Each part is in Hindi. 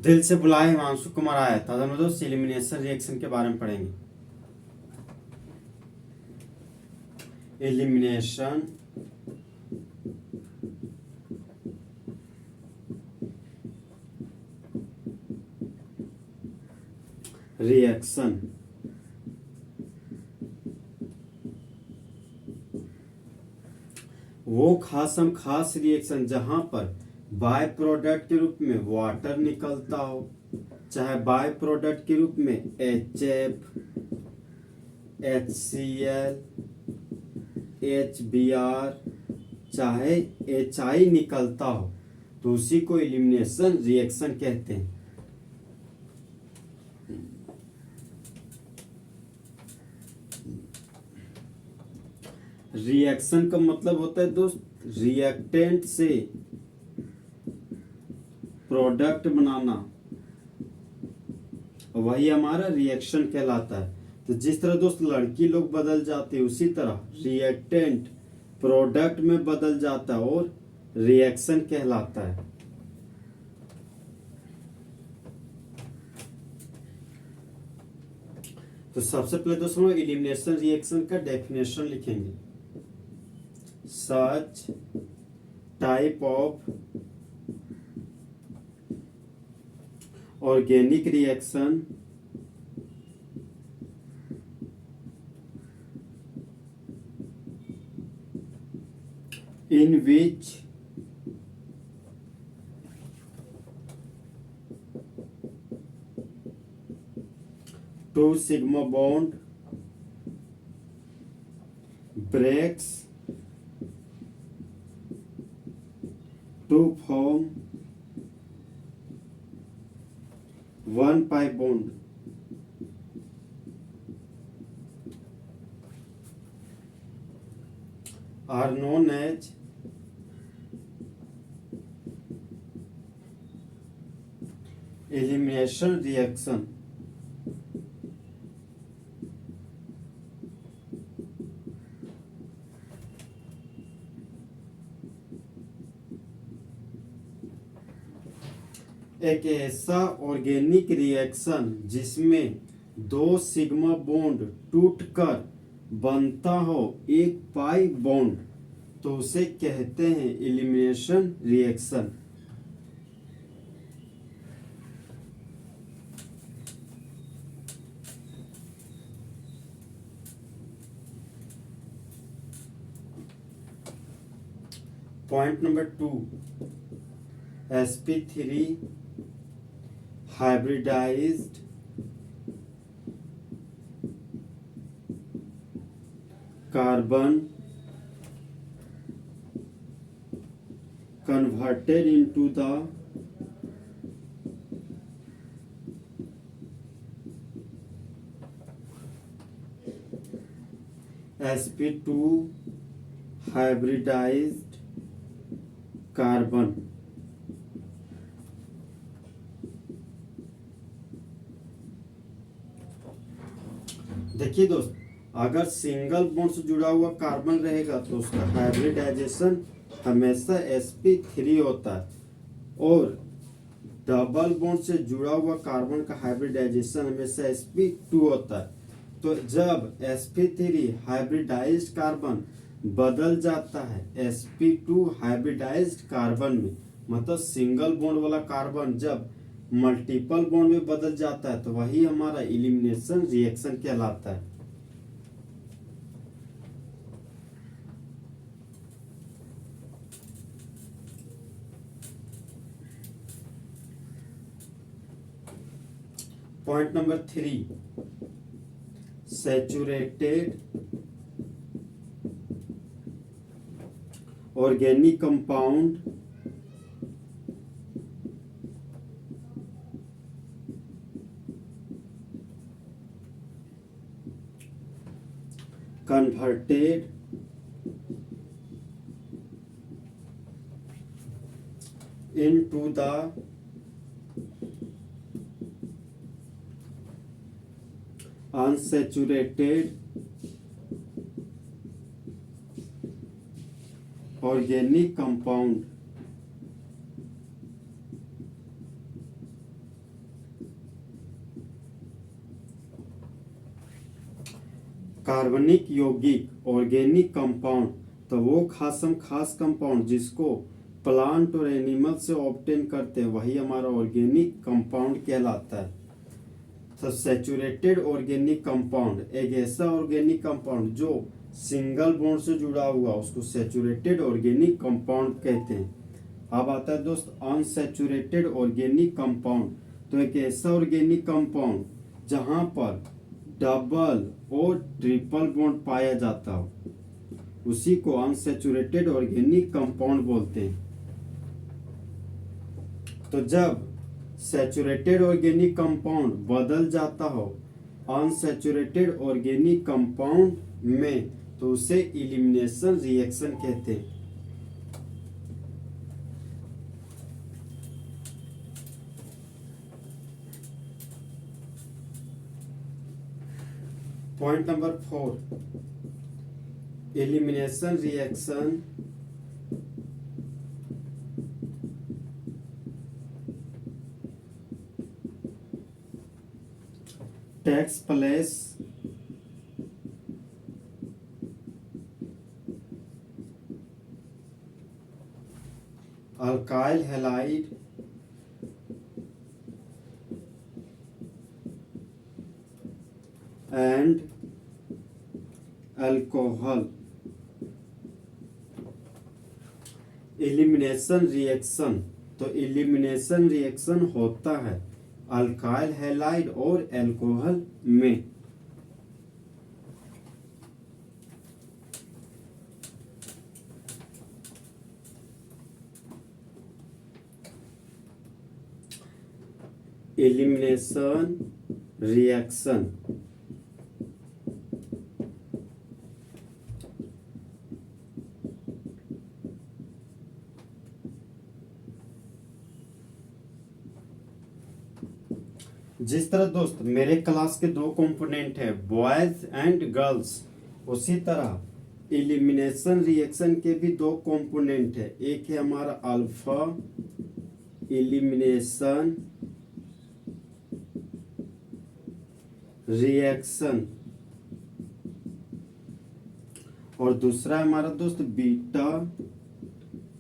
दिल से बुलाए हिमांशु कुमार आया था। दोस्तों एलिमिनेशन रिएक्शन के बारे में पढ़ेंगे। एलिमिनेशन रिएक्शन वो खास रिएक्शन जहां पर बाय प्रोडक्ट के रूप में वाटर निकलता हो, चाहे बाय प्रोडक्ट के रूप में HF, HCl, HBr, चाहे HI निकलता हो, तो उसी को एलिमिनेशन रिएक्शन कहते हैं। रिएक्शन का मतलब होता है दोस्त रिएक्टेंट से प्रोडक्ट बनाना, वही हमारा रिएक्शन कहलाता है। तो जिस तरह दोस्त लड़की लोग बदल जाते हैं, उसी तरह रिएक्टेंट प्रोडक्ट में बदल जाता है और रिएक्शन कहलाता है। तो सबसे पहले दोस्तों एलिमिनेशन रिएक्शन का डेफिनेशन लिखेंगे। Such type of organic reaction in which two sigma bond breaks to form one pi bond are known as elimination reaction। एक ऐसा ऑर्गेनिक रिएक्शन जिसमें दो सिग्मा बॉन्ड टूटकर बनता हो एक पाई बॉन्ड, तो उसे कहते हैं elimination reaction. Point number 2, sp3 hybridized carbon converted into the sp2 hybridized carbon। देखिए दोस्त, अगर सिंगल बॉन्ड से जुड़ा हुआ कार्बन रहेगा तो उसका हाइब्रिडाइजेशन हमेशा sp3 होता है, और डबल बॉन्ड से जुड़ा हुआ कार्बन का हाइब्रिडाइजेशन हमेशा sp2 होता है। तो जब sp3 हाइब्रिडाइज्ड कार्बन बदल जाता है sp2 हाइब्रिडाइज्ड कार्बन में, मतलब सिंगल बॉन्ड वाला कार्बन जब मल्टीपल बॉन्ड में बदल जाता है, तो वही हमारा एलिमिनेशन रिएक्शन कहलाता है। Point number 3, saturated organic compound converted into the unsaturated organic compound कार्बनिक यौगिक ऑर्गेनिक कंपाउंड, तो वो खास कंपाउंड जिसको प्लांट और एनिमल से ऑब्टेन करते हैं वही हमारा ऑर्गेनिक कंपाउंड कहलाता है। तो सैचुरेटेड ऑर्गेनिक कंपाउंड एक ऐसा ऑर्गेनिक कंपाउंड जो सिंगल बॉन्ड से जुड़ा हुआ उसको सैचुरेटेड ऑर्गेनिक कंपाउंड कहते हैं। अब आता है दोस्त अनसैचुरेटेड ऑर्गेनिक कंपाउंड, तो एक ऐसा ऑर्गेनिक कंपाउंड जहां पर डबल और ट्रिपल बॉन्ड पाया जाता हो उसी को अनसैचुरेटेड ऑर्गेनिक कंपाउंड बोलते हैं। तो जब सैचुरेटेड ऑर्गेनिक कंपाउंड बदल जाता हो अनसैचुरेटेड ऑर्गेनिक कंपाउंड में तो उसे इलिमिनेशन रिएक्शन कहते हैं। Point number 4, elimination reaction takes place alkyl halide and alcohol elimination reaction. तो एलिमिनेशन रिएक्शन होता है अल्काइल हैलाइड और अल्कोहल में। एलिमिनेशन रिएक्शन जिस तरह दोस्त मेरे क्लास के दो कंपोनेंट है बॉयज एंड गर्ल्स, उसी तरह एलिमिनेशन रिएक्शन के भी दो कंपोनेंट है। एक है हमारा अल्फा एलिमिनेशन रिएक्शन और दूसरा है हमारा दोस्त बीटा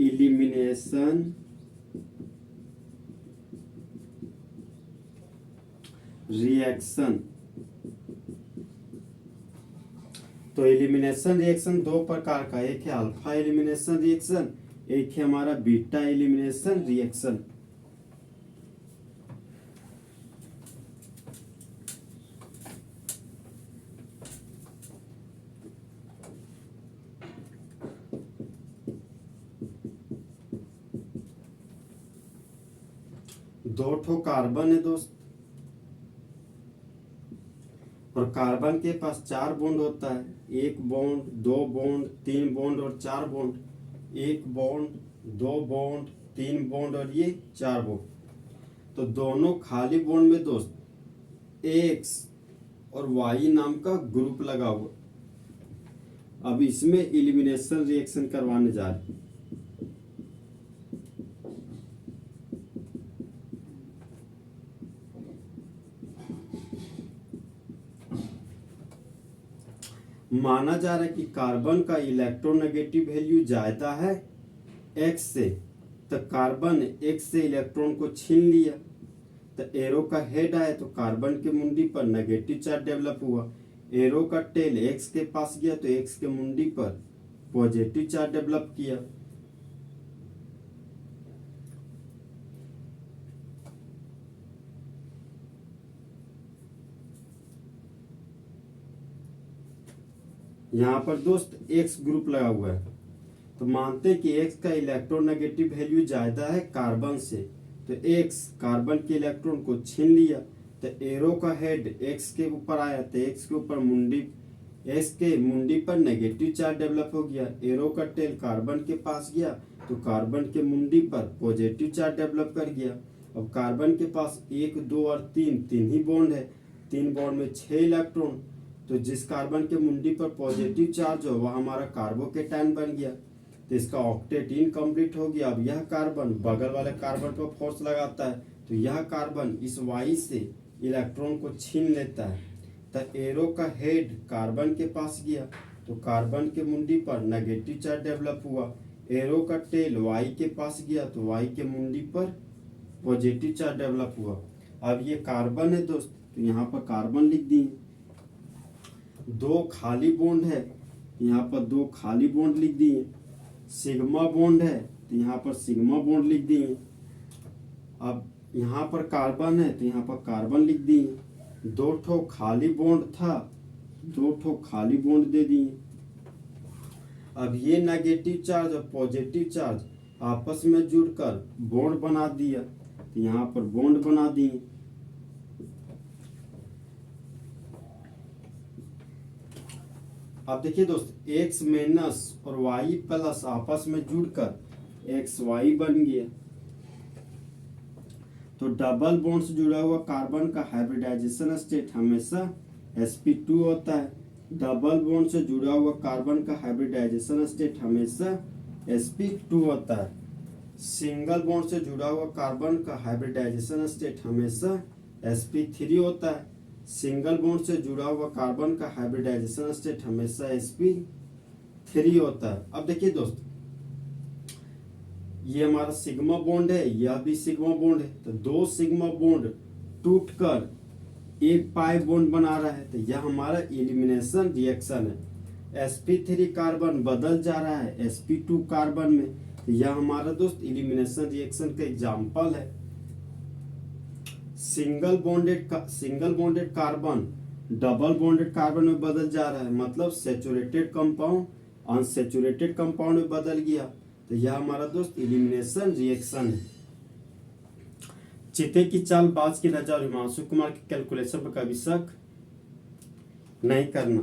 एलिमिनेशन रिएक्शन। तो एलिमिनेशन रिएक्शन दो प्रकार का, एक है अल्फा एलिमिनेशन रिएक्शन, एक है हमारा बीटा एलिमिनेशन रिएक्शन। दो ठो कार्बन है दोस्त और कार्बन के पास 4 बॉन्ड होता है, 1 बॉन्ड 2 बॉन्ड 3 बॉन्ड और 4 बॉन्ड। 1 बॉन्ड 2 बॉन्ड 3 बॉन्ड और ये 4 बॉन्ड। तो दोनों खाली बॉन्ड में दोस्त एक्स और वाई नाम का ग्रुप लगा हुआ। अब इसमें एलिमिनेशन रिएक्शन करवाने जा रहे हैं। माना जा रहा है कि कार्बन का इलेक्ट्रोनेगेटिव वैल्यू ज्यादा है एक्स से, तो कार्बन एक्स से इलेक्ट्रॉन को छीन लिया, तो एरो का हेड आया तो कार्बन के मुंडी पर नेगेटिव चार्ज डेवलप हुआ। एरो का टेल एक्स के पास गया तो एक्स के मुंडी पर पॉजिटिव चार्ज डेवलप किया। यहाँ पर दोस्त एक्स ग्रुप लगा हुआ है, तो मानते हैं कि एक्स का इलेक्ट्रोनेगेटिव वैल्यू ज्यादा है कार्बन से, तो एक्स कार्बन के इलेक्ट्रॉन को छीन लिया, तो एरो का हेड एक्स के ऊपर आया तो एक्स के ऊपर मुंडी, एक्स के मुंडी पर नेगेटिव चार्ज डेवलप हो गया। एरो का टेल कार्बन के पास गया तो कार्बन के मुंडी पर पॉजिटिव चार्ज डेवलप कर गया। अब कार्बन के पास 1 2 और 3 ही बॉन्ड है, 3 बॉन्ड में 6 इलेक्ट्रॉन, तो जिस कार्बन के मुंडी पर पॉजिटिव चार्ज हो वह हमारा कार्बोकेटायन बन गया, तो इसका ऑक्टेट इनकम्प्लीट हो गया। अब यह कार्बन बगल वाले कार्बन पर फोर्स लगाता है, तो यह कार्बन इस वाई से इलेक्ट्रॉन को छीन लेता है, तो एरो का हेड कार्बन के पास गया तो कार्बन के मुंडी पर नेगेटिव चार्ज डेवलप हुआ। एरो का टेल वाई के पास गया तो वाई के मुंडी पर पॉजिटिव चार्ज डेवलप हुआ। अब ये कार्बन है दोस्त, तो यहाँ पर कार्बन लिख दिए। दो खाली बॉन्ड है, यहाँ पर दो खाली बॉन्ड लिख दिए। सिग्मा बॉन्ड है तो यहाँ पर सिग्मा बॉन्ड लिख दिए। अब यहाँ पर कार्बन है तो यहाँ पर कार्बन लिख दिए। दो ठो खाली बॉन्ड था, दो ठो खाली बॉन्ड दे दिए। अब ये नेगेटिव चार्ज और पॉजिटिव चार्ज आपस में जुड़कर बॉन्ड बना दिया तो यहाँ पर बॉन्ड बना दिए। अब देखिए दोस्त, x माइनस और y प्लस आपस में जुड़कर एक्स वाई बन गया। तो डबल बॉन्ड से जुड़ा हुआ कार्बन का हाइब्रिडाइजेशन स्टेट हमेशा sp2 होता है। डबल बॉन्ड से जुड़ा हुआ कार्बन का हाइब्रिडाइजेशन स्टेट हमेशा sp2 होता है। सिंगल बॉन्ड से जुड़ा हुआ कार्बन का हाइब्रिडाइजेशन स्टेट हमेशा sp3 होता है। सिंगल बॉन्ड से जुड़ा हुआ कार्बन का हाइब्रिडाइजेशन स्टेट हमेशा sp3 होता है। अब देखिए दोस्त, ये हमारा सिग्मा बॉन्ड है, यह भी सिग्मा बॉन्ड है, तो दो सिग्मा बॉन्ड टूटकर एक पाई बॉन्ड बना रहा है, तो यह हमारा एलिमिनेशन रिएक्शन है। sp3 कार्बन बदल जा रहा है sp2 कार्बन में, तो यह हमारा दोस्त एलिमिनेशन रिएक्शन का एग्जाम्पल है। Single bonded carbon double bonded carbon में बदल जा रहा है, मतलब सैचुरेटेड कंपाउंड अनसैचुरेटेड कंपाउंड में बदल गया, तो यह हमारा दोस्त एलिमिनेशन रिएक्शन है। चीते की चाल, बाज की नजर और हिमांशु कुमार के कैलकुलेशन पर कभी शक नहीं करना।